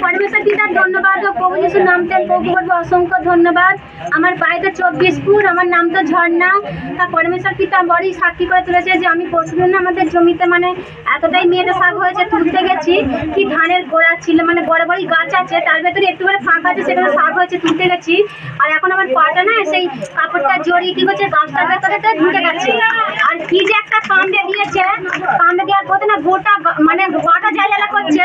পরমেশ্বর পিতার ধন্যবাদ ও প্রভু যিশুর নাম তেন প্রভু করবো অসংখ্য ধন্যবাদ। আমার বাড়িতে 24পুর, আমার নাম তো ঝর্ণা। তা পরমেশ্বর পিতা বড়ই সাক্ষী করে তুলেছে যে আমি পরশুদিন আমাদের জমিতে মানে এতটাই মেয়েটা শাক হয়েছে, তুলতে গেছি কি ধানের গোড়া ছিল, মানে বড় বড় গাছ আছে, তার ভেতরে একটু করে ফাঁকা আছে, সেখানে শাক হয়েছে, তুলতে গেছি। আর এখন আমার পাটা না সেই কাপড়টা জড়িয়ে কি করছে, গাছটার ভেতরে ঢুকে গেছে। আর কি যে একটা কামড়ে দিয়েছে, কামড়ে দেওয়ার পথে না গোটা মানে গোটা জ্বালা করছে।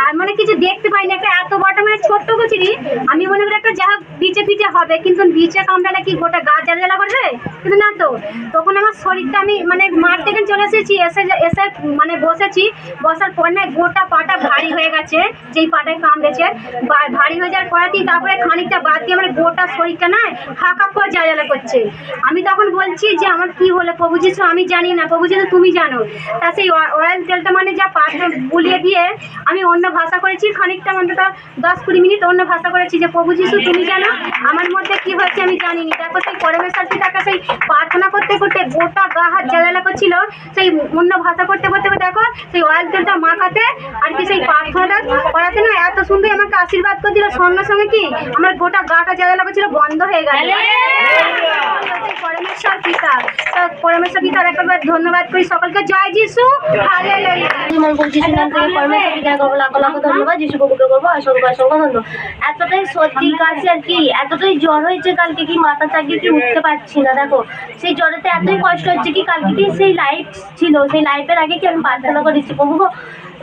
আর মানে কিছু দেখতে পাইনি, একটা এত বড় মানে ছোট্ট কুচিরি, আমি মনে করি একটা যা বিচে পিচে হবে, কিন্তু বিচে কামড়ালে কি গোটা গাছ জ্বালা করবে, কিন্তু না তো। তখন আমার শরীরটা আমি মানে মাঠ থেকে চলে এসেছি, এসে মানে বসেছি, বসার পর না গোটা পাটা ভারী হয়ে গেছে, যেই পাটায় কামড়েছে ভারী হয়ে যাওয়ার পরেতেই তারপরে খানিকটা বাদ দিয়ে আমার গোটা শরীরটা না হাঁকা করে জ্বালা করছে। আমি তখন বলছি যে আমার কি হলো প্রভু যিশু, আমি জানি না, প্রভু যিশু তুমি জানো। তা সেই অয়েল তেলটা মানে যা পাটা বুলিয়ে দিয়ে আমি অন্য ভাষা করেছি, খানিকটা অন্তত 10-20 মিনিট অন্য ভাষা করেছি যে প্রভু যিশু তুমি জানো আমার মধ্যে কি হচ্ছে, আমি জানিনি। দেখো সেই পরমেশ্বর পিতাকে সেই প্রার্থনা করতে করতে গোটা গা হাত জ্বালা করছিল, সেই অন্য ভাষা করতে করতে দেখো সেই অয়েল তেলটা মাখাতে আর কি সেই প্রার্থনাটা করাতে না এত সুন্দর আমাকে আশীর্বাদ করছিল, সঙ্গে সঙ্গে কি আমার গোটা গাটা জ্বালা করছিল বন্ধ হয়ে গেল। পরমেশ্বর পিতা, পরমেশ্বর পিতার একবার ধন্যবাদ করি সকলকে। জয় যিশু, হালেলুয়া। পরমেশ্বর পিতাকে লাখ লাখ ধন্যবাদ, যিশু প্রভুকে করবো অসংখ্য অসংখ্য ধন্যবাদ। এতটাই সর্দি কাশি আর কি, এতটাই জ্বর হয়েছে কালকে কি মাথা চাগিয়ে কি উঠতে পারছি না। দেখো সেই জ্বরেতে এতই কষ্ট হচ্ছে কি, কালকে কি সেই লাইভ ছিল, সেই লাইভের আগে কি আমি প্রার্থনা করেছি প্রভু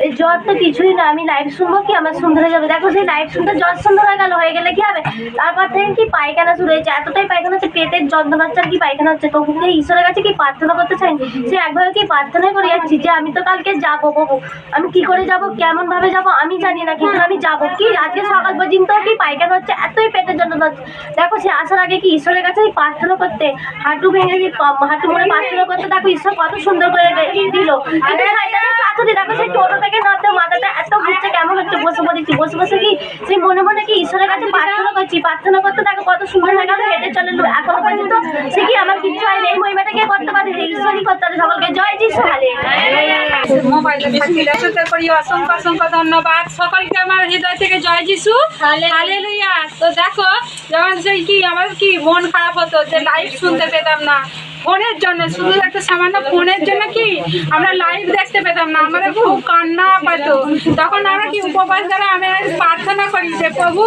এই জ্বর তো কিছুই না, আমি লাইভ শুনবো কি আমার সুন্দর হয়ে যাবে। দেখো সেই লাইভ শুনতে জ্বর সুন্দর হয়ে গেলে কি হবে, তারপর থেকে কি পায়খানা শুরু হয়েছে, এতটাই পায়খানা হচ্ছে, পেটের যন্ত্রণা হচ্ছে আর কি পায়খানা হচ্ছে। তবু ঈশ্বরের কাছে কি প্রার্থনা করতে চাই, সে একভাবে কি প্রার্থনাই করে যাচ্ছি যে আমি তো কালকে যাবো প্রভু, আমি কি করে যাব, কেমন ভাবে যাব আমি জানি না, কিন্তু আমি যাবো। কি আজকে সকাল পর্যন্ত কি পায়খানা হচ্ছে, এতই পেটের যন্ত্রণা হচ্ছে। দেখো সে আসার আগে কি ঈশ্বরের কাছে প্রার্থনা করতে, হাঁটু ভেঙে কি হাঁটু মুড়ে প্রার্থনা করতে, দেখো ঈশ্বর কত সুন্দর করে দিল। কিন্তু দেখো সেই টোটো থেকে নামতে মাথাটা এত ঘুরছে, কেমন হচ্ছে, বসে পড়েছি, বসে বসে কি সেই মনে মনে কি ঈশ্বরের কাছে প্রার্থনা করছি, প্রার্থনা করতে দেখো কত সুন্দর হয়ে গেল, হেঁটে চলে। এখনো পর্যন্ত সে কি আমার কিছু হয়নি, এই মহিমাটা কে করতে পারে, ঈশ্বরই করতে পারে। সকলকে জয় যিশু, অসংখ্য অসংখ্য ধন্যবাদ সকলকে আমার হৃদয় থেকে জয় যিশু, হালেলুয়া। তো দেখো যেমন সেই কি আমার কি মন খারাপ হতো যে লাইভ শুনতে পেতাম না, ফোনের জন্য, শুধু একটা সামান্য ফোনের জন্য কি আমরা লাইভ দেখতে পেতাম না, আমাদের খুব কান্না পাত। তখন আমরা কি উপবাস দ্বারা আমি প্রার্থনা করি যে প্রভু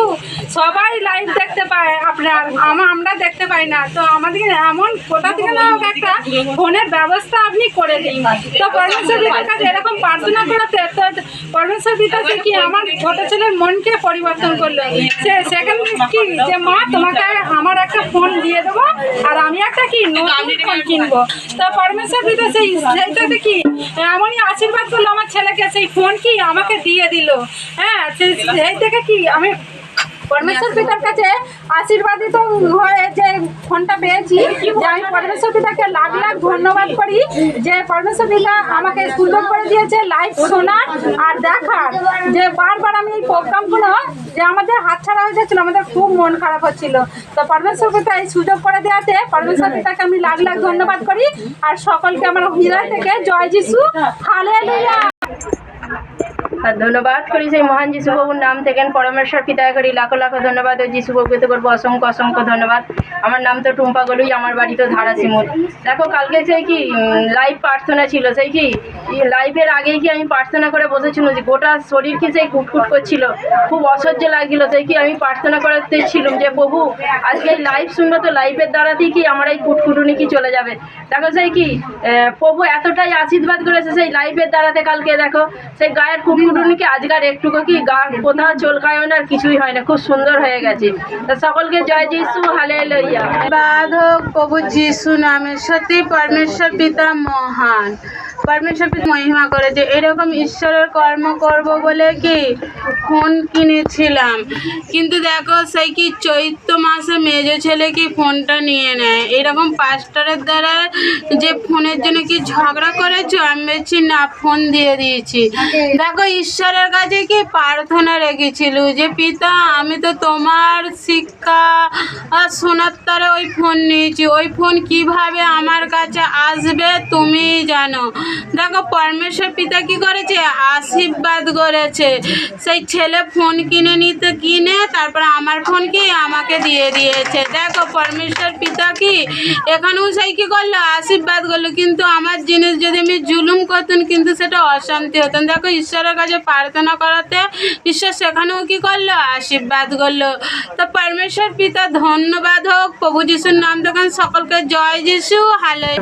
সবাই লাইভ দেখতে পায় আপনার, আমরা দেখতে পাই না, তো আমাদের এমন কোথা থেকে না হোক একটা ফোনের ব্যবস্থা আপনি করে দিন। তো পরমেশ্বর পিতার কাছে এরকম প্রার্থনা করাতে তো পরমেশ্বর পিতা কি আমার ছোট ছেলের মনকে পরিবর্তন করলো, সেখানে কি যে মা তোমাকে আমার একটা ফোন দিয়ে দেবো আর আমি একটা কি নতুন ফোন কিনবো। তো পরমেশ্বর পিতা সেইটাতে কি এমনই আশীর্বাদ করলো আমার ছেলেকে, সেই ফোন কি আমাকে দিয়ে দিল। হ্যাঁ, সেই থেকে কি আমি পরমেশ্বর পিতার কাছে আশীর্বাদিত হয়ে যে ফোনটা পেয়েছি, যে আমি পরমেশ্বর পিতাকে লাখ লাখ ধন্যবাদ করি যে পরমেশ্বর পিতা আমাকে সুযোগ করে দিয়েছে লাইভ শোনার আর দেখার, যে বারবার আমি এই প্রোগ্রামগুলো যে আমাদের হাতছাড়া হয়ে যাচ্ছিলো, আমাদের খুব মন খারাপ হচ্ছিল। তো পরমেশ্বর পিতা এই সুযোগ করে দেওয়াতে পরমেশ্বর পিতাকে আমি লাখ লাখ ধন্যবাদ করি। আর সকলকে আমার হৃদয় থেকে জয় যিশু, হালেলুয়া। আর ধন্যবাদ করি সেই মহান যিশু প্রভুর নাম থেকে, পরমেশ্বর পিতাকে করি লাখ লাখ ধন্যবাদ, ও যিশু প্রভুকে করবো অসংখ্য অসংখ্য ধন্যবাদ। আমার নাম তো টুম্পা গলুই, আমার বাড়ি তো ধারাসিমুর। দেখো কালকে সেই কি লাইভ প্রার্থনা ছিল, সেই কি লাইভের আগেই কি আমি প্রার্থনা করে বসেছিল, যে গোটা শরীর কি সেই কুটকুট করছিল, খুব অসহ্য লাগছিল। সেই কি আমি প্রার্থনা করতেছিলাম যে প্রভু আজকে এই লাইভ শুনবো, তো লাইভের দ্বারাতেই কি আমার এই কুটকুটুনি কি চলে যাবে। দেখো সেই কি প্রভু এতটাই আশীর্বাদ করেছে সেই লাইভের দ্বারাতে, কালকে দেখো সেই গায়ের কুটকুটুনিকে আজকাল একটুকু কি গা কোথাও চলকায় না, আর কিছুই হয় না, খুব সুন্দর হয়ে গেছে। তা সকলকে জয় যিশু, হালেলুয়া। বাধক প্রভু যিশু নামের, সত্যি পরমেশ্বর পিতা মহান, পরমেশ্বর পিতা মহিমা করেছে। এরকম ঈশ্বরের কর্ম করব বলে কি ফোন কিনেছিলাম, কিন্তু দেখো সেই কি চৈত্র মাসে মেজো ছেলে কি ফোনটা নিয়ে নেয়। এরকম পাস্টারের দ্বারা যে ফোনের জন্য কি ঝগড়া করেছো, আমি বলছি না ফোন দিয়ে দিয়েছি। দেখো ঈশ্বরের কাছে কি প্রার্থনা রেখেছিল যে পিতা আমি তো তোমার শিক্ষা শোনার তারা ওই ফোন নিয়েছি, ওই ফোন কিভাবে আমার কাছে আসবে তুমি জানো। দেখো পরমেশ্বর পিতা কি করেছে, আশীর্বাদ করেছে। সেই ছেলে ফোন কিনে তারপর আমার ফোন কি আমাকে দিয়ে দিয়েছে। দেখো পরমেশ্বর পিতা কি এখানেও সেই কি করলো, আশীর্বাদ করলো। কিন্তু আমার জিনিস যদি আমি জুলুম করতেন কিন্তু সেটা অশান্তি হতেন। দেখো ঈশ্বরের কাছে প্রার্থনা করাতে ঈশ্বর সেখানেও কি করলো, আশীর্বাদ করলো। তো পরমেশ্বর পিতা ধন্যবাদ হোক। প্রভু যিশুর নাম তখন সকলকে জয় যিশু। হালে